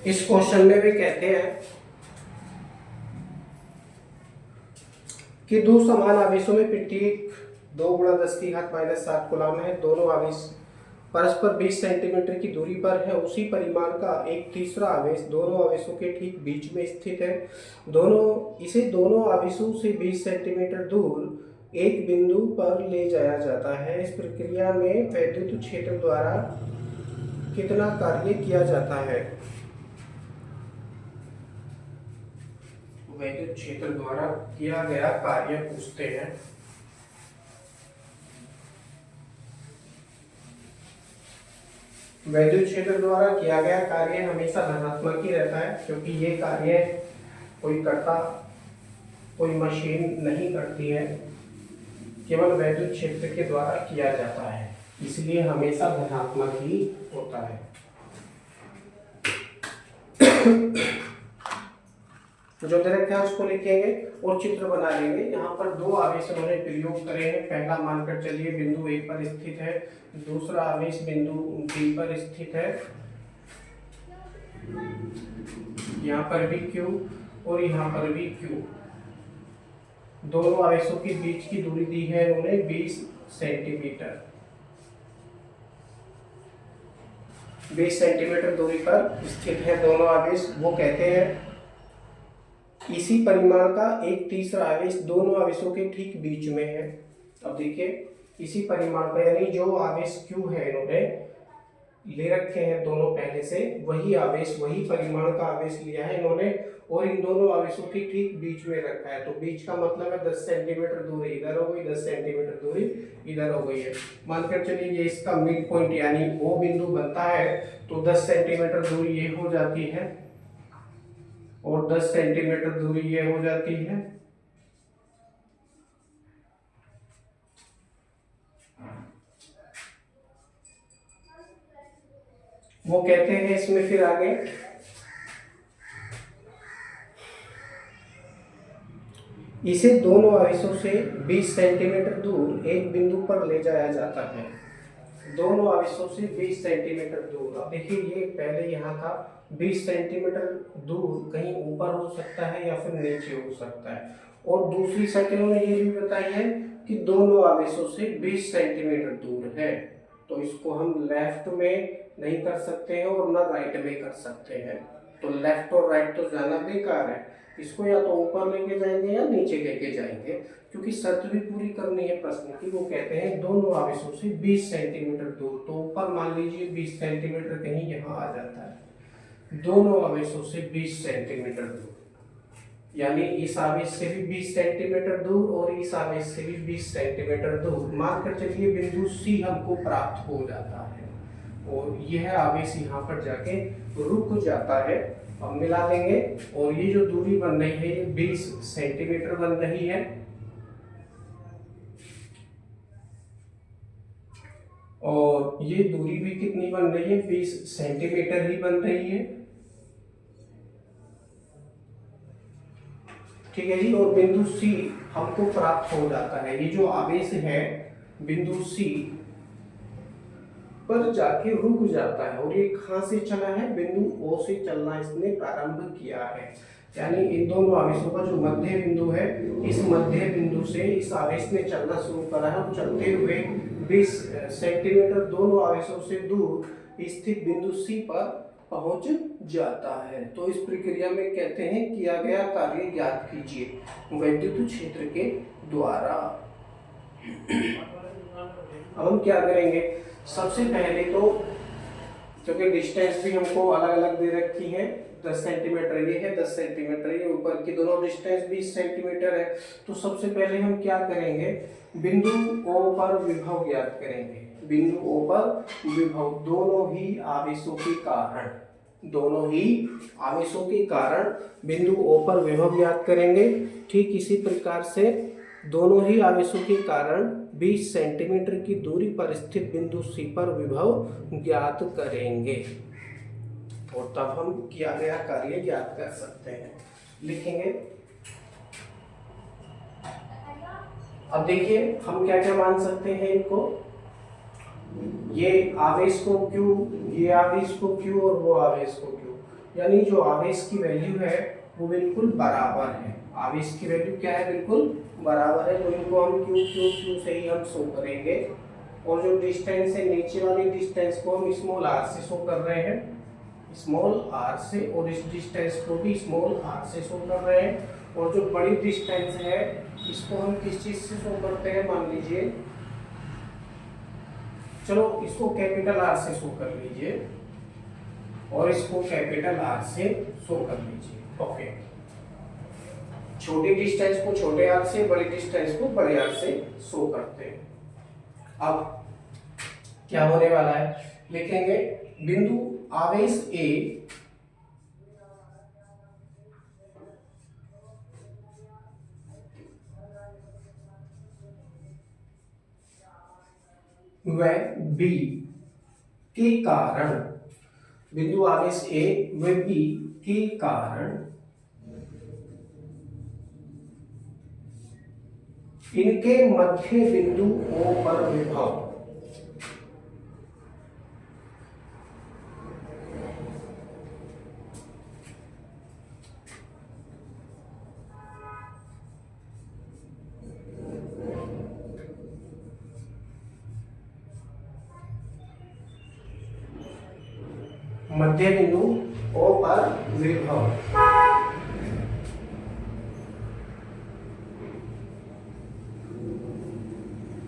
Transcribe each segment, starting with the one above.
इस क्वेश्चन में भी कहते हैं कि दो समान आवेशों में प्रत्येक 2 × 10⁻⁷ कूलम है। दोनों आवेश परस्पर 20 सेंटीमीटर की दूरी पर है। उसी परिमाण का एक तीसरा आवेश दोनों आवेशों के ठीक बीच में स्थित है। दोनों आवेशों से 20 सेंटीमीटर दूर एक बिंदु पर ले जाया जाता है। इस प्रक्रिया में वैद्युत क्षेत्र द्वारा कितना कार्य किया जाता है? वैद्युत क्षेत्र द्वारा किया गया कार्य पूछते हैं। वैद्युत क्षेत्र द्वारा किया गया कार्य हमेशा धनात्मक ही रहता है, क्योंकि ये कार्य कोई मशीन नहीं करती है, केवल वैद्युत क्षेत्र के द्वारा किया जाता है, इसलिए हमेशा धनात्मक ही होता है। जो दे रखे हैं उसको लिखेंगे और चित्र बना लेंगे। यहाँ पर दो आवेश उन्होंने प्रयोग करे हैं। पहला मानकर चलिए बिंदु A पर स्थित है, दूसरा आवेश बिंदु B पर स्थित है। यहाँ पर भी Q और यहाँ पर भी Q। दोनों आवेशों के बीच की दूरी दी है उन्होंने 20 सेंटीमीटर। 20 सेंटीमीटर दूरी पर स्थित है दोनों आवेश। वो कहते हैं इसी परिमाण का एक तीसरा आवेश दोनों आवेशों के ठीक बीच में है। अब देखिए, इसी परिमाण का यानी जो आवेश Q है इन्होंने ले रखे हैं दोनों पहले से, वही परिमाण का आवेश लिया है इन्होंने और इन दोनों आवेशों के ठीक बीच में रखा है। तो बीच का मतलब है 10 सेंटीमीटर दूरी इधर हो गई, 10 सेंटीमीटर दूरी इधर हो गई है। मानकर चलिए ये इसका मिड पॉइंट यानी O बिंदु बनता है, तो 10 सेंटीमीटर दूरी ये हो जाती है और 10 सेंटीमीटर दूरी ये हो जाती है। वो कहते हैं इसमें फिर आगे इसे दोनों आवेशों से 20 सेंटीमीटर दूर एक बिंदु पर ले जाया जाता है। दोनों आवेशों से 20 सेंटीमीटर दूर। अब देखिए, ये पहले यहाँ था 20 सेंटीमीटर दूर, कहीं ऊपर हो सकता है या फिर नीचे हो सकता है। और दूसरी शर्त इन्होंने ये भी बताई है कि दोनों आवेशों से 20 सेंटीमीटर दूर है। तो इसको हम लेफ्ट में नहीं कर सकते हैं और ना राइट में कर सकते हैं। तो लेफ्ट और राइट तो जाना बेकार है, इसको या तो ऊपर लेके जाएंगे या नीचे लेके जाएंगे, क्योंकि शर्त भी पूरी करनी है प्रश्न की। वो कहते हैं दोनों आवेशों से 20 सेंटीमीटर दूर। तो ऊपर मान लीजिए 20 सेंटीमीटर कहीं यहाँ आ जाता है। दोनों आवेशों से 20 सेंटीमीटर दूर, यानी इस आवेश से भी 20 सेंटीमीटर दूर और इस आवेश से भी 20 सेंटीमीटर दूर। मानकर चलिए बिंदु C हमको प्राप्त हो जाता है और यह आवेश यहाँ पर जाके रुक जाता है। अब मिला लेंगे और ये जो दूरी बन रही है ये 20 सेंटीमीटर बन रही है और ये दूरी भी कितनी बन रही है? 20 सेंटीमीटर ही बन रही है। ठीक है जी। और बिंदु C हमको प्राप्त हो जाता है। ये जो आवेश है बिंदु C पर जाके रुक जाता है और ये कहां से चला है? बिंदु O से चलना इसने प्रारंभ किया है। यानी इन दोनों आवेशों का जो मध्य बिंदु है, इस मध्य बिंदु से इस आवेश ने चलना शुरू करा है और चलते हुए 20 सेंटीमीटर दोनों आवेशों से दूर स्थित बिंदु C पर पहुंच जाता है। तो इस प्रक्रिया में कहते हैं किया गया कार्य ज्ञात कीजिए वैद्युत क्षेत्र के द्वारा। अब हम क्या करेंगे? सबसे पहले तो क्योंकि डिस्टेंस भी हमको अलग अलग दे रखी है, 10 सेंटीमीटर ये है, 10 सेंटीमीटर ये, ऊपर की दोनों डिस्टेंस 20 सेंटीमीटर है। तो सबसे पहले हम क्या करेंगे? बिंदु O पर विभव ज्ञात करेंगे। बिंदु O पर विभव दोनों ही आवेशों के कारण बिंदु O पर विभव ज्ञात करेंगे। ठीक इसी प्रकार से दोनों ही आवेशों के कारण 20 सेंटीमीटर की दूरी पर स्थित बिंदु C पर विभव ज्ञात करेंगे और तब हम किया गया कार्य ज्ञात कर सकते हैं। लिखेंगे। अब देखिए हम क्या क्या मान सकते हैं इनको। ये आवेश को Q, ये आवेश को Q और वो आवेश को Q। यानी जो आवेश की वैल्यू है वो बिल्कुल बराबर है। आवेश की वैल्यू क्या है, बिल्कुल बराबर है। तो इनको हम क्यू क्यू क्यू से ही हम शो करेंगे। और जो डिस्टेंस है, नीचे वाली डिस्टेंस को हम स्मॉल आर से शो कर रहे हैं, स्मॉल आर से, और इस डिस्टेंस को भी स्मॉल आर से शो कर रहे हैं। और जो बड़ी डिस्टेंस है इसको हम किस चीज से शो करते हैं, मान लीजिए, चलो इसको कैपिटल आर से शो कर लीजिए और इसको कैपिटल आर से शो कर लीजिए। ओके, छोटी डिस्टेंस को छोटे आर से, बड़ी डिस्टेंस को बड़े आर से शो करते हैं। अब क्या होने वाला है, लिखेंगे बिंदु आवेश ए व बी के कारण, बिंदु आवेश ए व बी के कारण इनके मध्य बिंदु O पर विभव मध्य बिंदु O पर विभव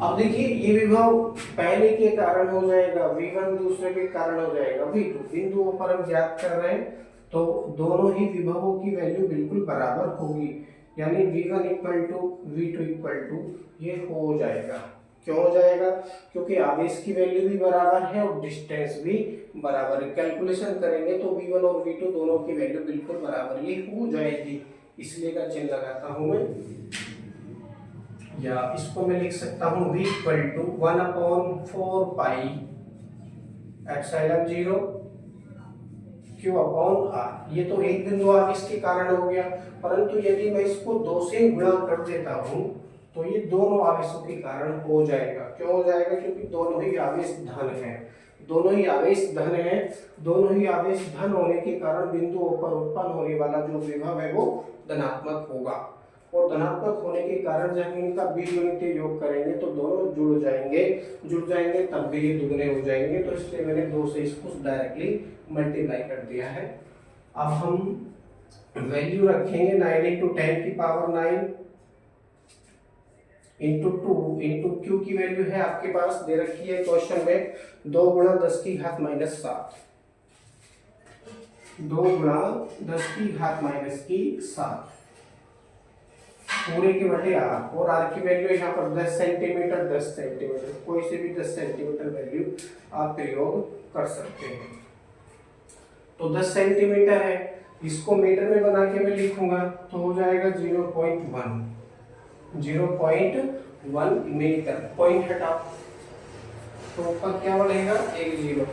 अब देखिए ये विभव पहले के कारण हो जाएगा V1, दूसरे के कारण हो जाएगा V2। बिंदुओं पर हम ज्ञात कर रहे हैं तो दोनों ही विभवों की वैल्यू बिल्कुल बराबर होगी, यानी V1 equal to V2 equal to ये हो जाएगा। क्यों हो जाएगा, क्योंकि आवेश की वैल्यू भी बराबर है और डिस्टेंस भी बराबर है। कैलकुलेशन करेंगे तो V1 और V2 दोनों की वैल्यू बिल्कुल बराबर ये हो जाएगी, इसलिए का चिन्ह लगाता हूं मैं। या इसको मैं लिख सकता हूं V equal to 1/4 pi epsilon 0 Q upon R। ये तो एक बिंदु आवेश के कारण हो गया, परंतु यदि मैं इसको 2 से गुणा कर देता हूं तो ये दोनों आवेशों के कारण हो जाएगा। क्यों हो जाएगा, क्योंकि दोनों ही आवेश धन है, दोनों ही आवेश धन है। दोनों ही आवेश धन होने के कारण बिंदुओं पर उत्पन्न होने वाला जो विभव है वो धनात्मक होगा। और धनात्मक होने के कारण जब इनका बीजगणितीय योग करेंगे तो दोनों जुड़ जाएंगे तब भी ये दुगने हो जाएंगे। तो इसलिए मैंने 2 से इसको डायरेक्टली मल्टीप्लाई कर दिया है। अब हम वैल्यू रखेंगे 9 इंटू 10 की पावर 9 इंटू 2 इंटू क्यू की वैल्यू है आपके पास दे रखी है क्वेश्चन में 2 गुणा 10 की घात माइनस 7, 2 गुणा 10 की घात माइनस की 7 पूरे के बटे आर। और आर की वैल्यू यहाँ पर 10 सेंटीमीटर, 10 सेंटीमीटर, कोई से भी 10 सेंटीमीटर वैल्यू आप प्रयोग कर सकते हैं। तो 10 सेंटीमीटर है, इसको मीटर में बना के मैं लिखूंगा तो हो जाएगा 0.1 मीटर। पॉइंट हटाओ तो ऊपर क्या बढ़ेगा, एक 0।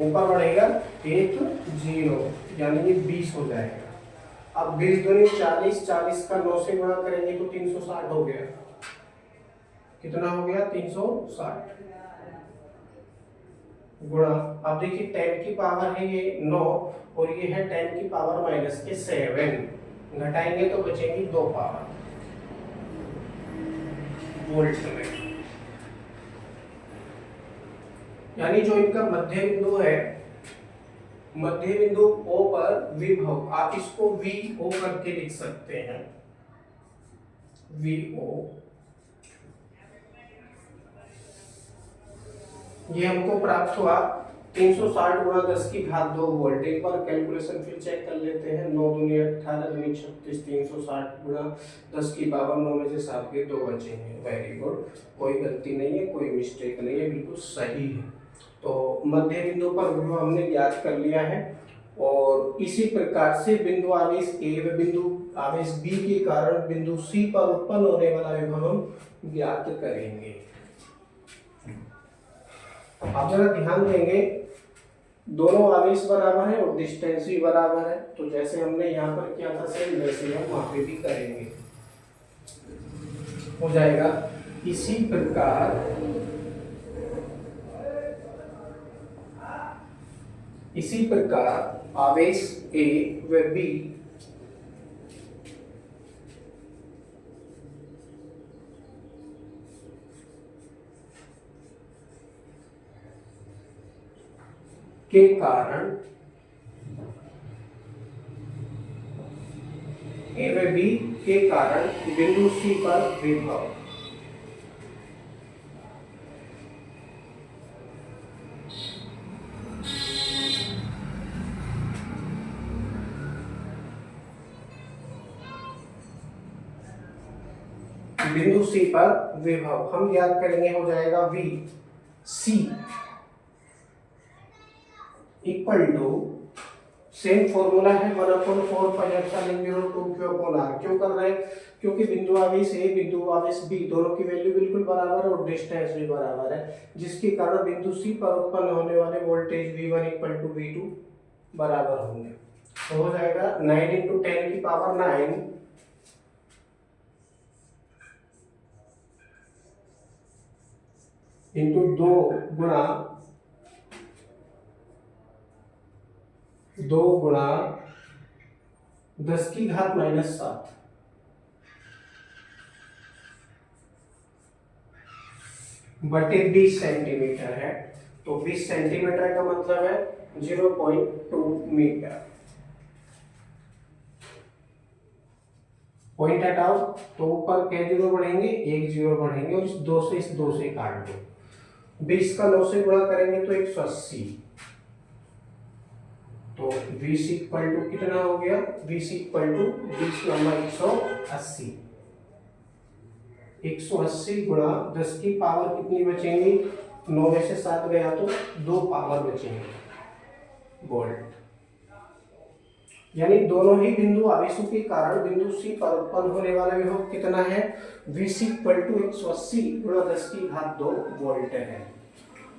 ऊपर बढ़ेगा एक 0, यानी ये 20 हो जाएगा। अब 20 दूनी 40, 40 का 9 से गुणा करेंगे तो 360 हो गया। कितना हो गया, 360 गुणा, अब देखिए 10 की पावर है ये 9 और ये है 10 की पावर माइनस के 7, घटाएंगे तो बचेंगी 2 पावर वोल्ट में। यानी जो इनका मध्य बिंदु है, मध्य बिंदु O पर विभव, आप इसको VO करके लिख सकते हैं, VO। ये हमको प्राप्त हुआ 360 गुणा 10 की घात 2 वोल्ट। एक बार कैलकुलेशन फिर चेक कर लेते हैं। 9 दूनी 18, दूनी 36, 360 गुणा 10 की पावर 9 में से 7 के 2 बचेंगे। वेरी गुड, कोई गलती नहीं है, कोई मिस्टेक नहीं है, बिल्कुल सही है। तो मध्य बिंदु पर विभव हमने ज्ञात कर लिया है। और इसी प्रकार से बिंदु आवेश ए व बिंदु आवेश बी के कारण बिंदु सी पर उत्पन्न होने वाला विभव हम ज्ञात करेंगे। आप जरा ध्यान देंगे, दोनों आवेश बराबर है और डिस्टेंस भी बराबर है। तो जैसे हमने यहाँ पर किया था सेम वैसे हम वहां पे भी करेंगे, हो जाएगा। इसी प्रकार इसी प्रकार आवेश ए व बी के कारण ए व बी के कारण बिंदु सी पर विभव बिंदु सी पर विभव हम याद करेंगे हो जाएगा V C equal to same formula है 1/4πε0 क्यों कर रहे हैं? क्योंकि बिंदु आवेश ए बिंदु आवेश बी दोनों की वैल्यू बिल्कुल बराबर है और डिस्टेंस भी बराबर है, जिसके कारण बिंदु सी पर उत्पन्न होने वाले voltage V1 equal to V2 बराबर होंगे। तो हो जाएगा 9 × 10 की पावर 9 इंटू 2 गुणा 10⁻⁻7 बटे 20 सेंटीमीटर है। तो 20 सेंटीमीटर का मतलब है 0.2 मीटर। पॉइंट हटाओ तो ऊपर क्या जीरो बढ़ेंगे, एक जीरो बढ़ेंगे और इस 2 से काट दो। 20 का 9 से गुणा करेंगे तो 180। तो VC इक्वल टू कितना हो गया, VC इक्वल टू 20 नंबर 180। 180 गुणा 10 की पावर कितनी बचेंगी, 9 में से 7 गया तो 2 पावर बचेंगे वोल्ट। यानी दोनों ही बिंदु आवेशों के कारण बिंदु सी पर उत्पन्न होने वाला विभव कितना है, VC इक्वल टू 180 गुणा 10⁻2 वोल्ट है।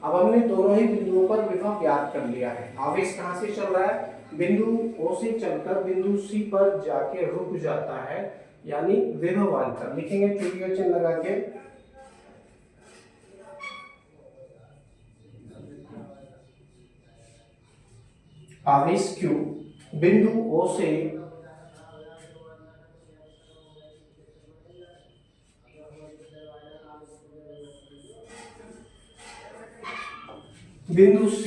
अब हमने दोनों ही बिंदुओं पर विभव ज्ञात कर लिया है। आवेश कहां से चल रहा है, बिंदु O से चलकर बिंदु C पर जाके रुक जाता है, यानी विभवांतर लिखेंगे चुंबकीय चिन्ह लगा के। आवेश Q बिंदु O से बिंदु C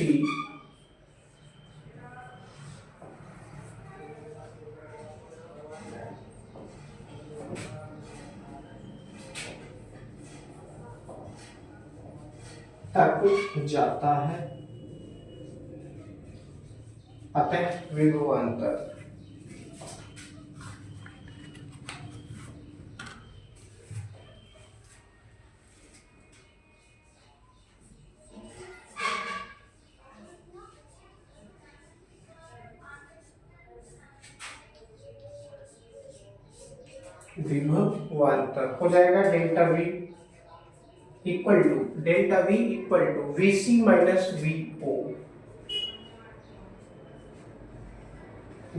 तक जाता है, अतः विभवांतर विभवांतर हो जाएगा delta V equal to VC minus VO।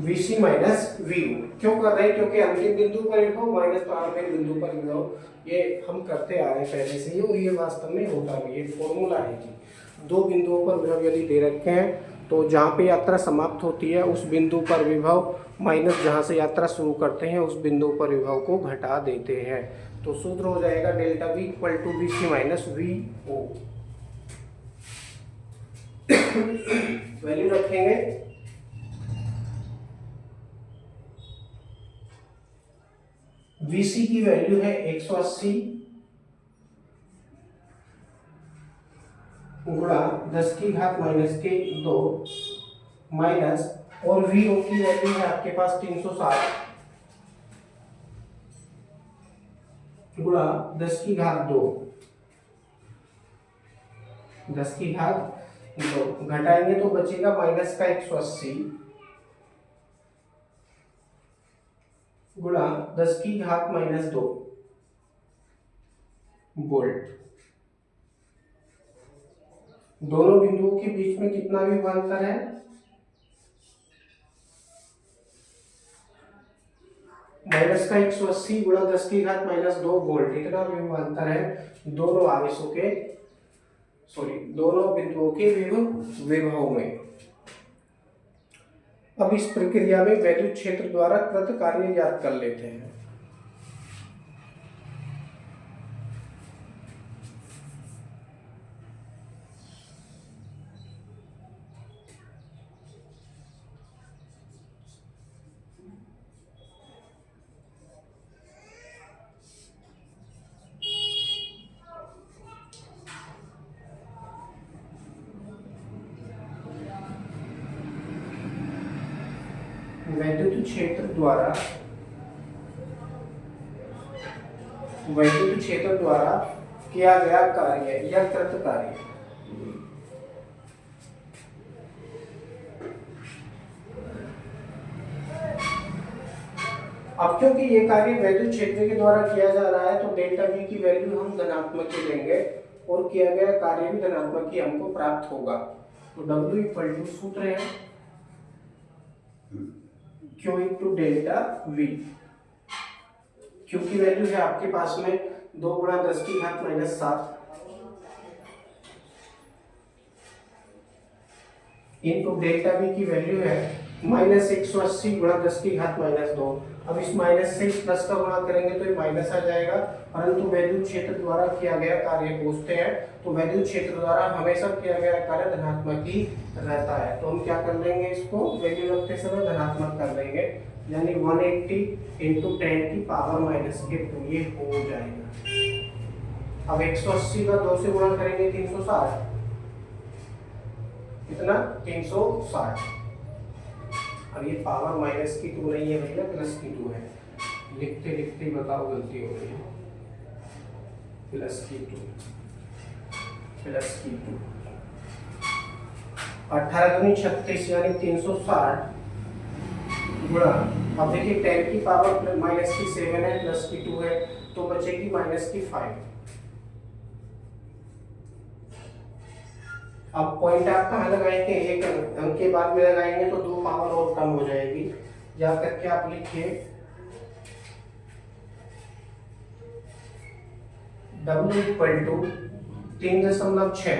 VC minus VO क्यों कर रहे हैं, क्योंकि अंतिम बिंदु पर विभव माइनस प्रारंभिक बिंदु पर विभव, ये हम करते आ रहे हैं पहले से ही और ये वास्तव में होता भी, ये फॉर्मूला है जी। दो बिंदुओं पर विभव यदि दे रखे हैं तो जहाँ पे यात्रा समाप्त होती है उस बिंदु पर विभव माइनस जहाँ से यात्रा शुरू करते हैं उस बिंदु पर विभव को घटा देते हैं। तो सूत्र हो जाएगा delta V equal to VC minus VO। Value रखेंगे VC की वैल्यू है 180 गुणा 10⁻⁻2 माइनस, और VO की वैल्यू है आपके पास 360 गुणा 10⁻2 घटाएंगे तो बचेगा माइनस का 180 गुणा 10⁻⁻2 वोल्ट। दोनों बिंदुओं के बीच में कितना विभवांतर है, माइनस का 180 गुणा 10⁻⁻2 वोल्ट, इतना विभवांतर है दोनों आवेशों के दोनों बिंदुओं के विभव में। अब इस प्रक्रिया में वैद्युत क्षेत्र द्वारा कृत कार्य ज्ञात कर लेते हैं। वैद्युत क्षेत्र द्वारा किया गया कार्य या कृत कार्य। अब क्योंकि ये कार्य वैद्युत क्षेत्र के द्वारा किया जा रहा है तो डेल्टा V की वैल्यू हम धनात्मक ही लेंगे और किया गया कार्य भी धनात्मक ही हमको प्राप्त होगा। तो W इक्वल टू सूत्र है Q into delta V। Q की वैल्यू है आपके पास में 2 गुणा 10 की घात -7 इंटू डेल्टा V की वैल्यू है -180 गुणा 10 की घात -2। अब इस माइनस से इस प्लस का गुणा करेंगे तो ये माइनस आ जाएगा, परंतु वैद्युत क्षेत्र द्वारा किया गया कार्य पूछते हैं तो वैद्युत क्षेत्र द्वारा हमेशा किया गया कार्य धनात्मक ही रहता है। तो हम क्या कर लेंगे, इसको वैल्यू रखते समय धनात्मक कर देंगे, यानी 180 इंटू 10 की पावर -2 ये हो जाएगा। अब 180 का 2 से गुणा करेंगे 360, कितना 360। अब ये पावर -2 नहीं है भैया, +2 है। लिखते लिखते बताओ गलती हो गई है। +2 18 दूनी 36 यानी 360 गुणा, अब देखिए 10 की पावर -7 है, +2 है तो बचेगी -5। अब पॉइंट आप कहाँ लगाएंगे, एक अंक के बाद में लगाएंगे तो 2 पावर और कम हो जाएगी। या करके आप लिखिए W इक्वल टू 3.6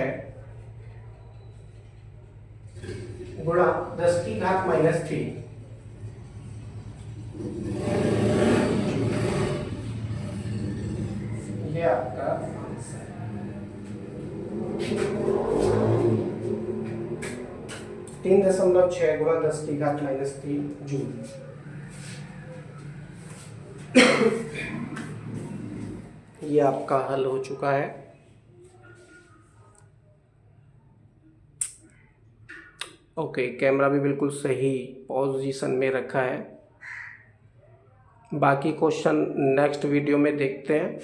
गुणा 10 की घात -3। ये आपका आंसर है। 3.6 गुणा 10 की घात -3 जूल। ये आपका हल हो चुका है। ओके, कैमरा भी बिल्कुल सही पोजीशन में रखा है। बाकी क्वेश्चन नेक्स्ट वीडियो में देखते हैं।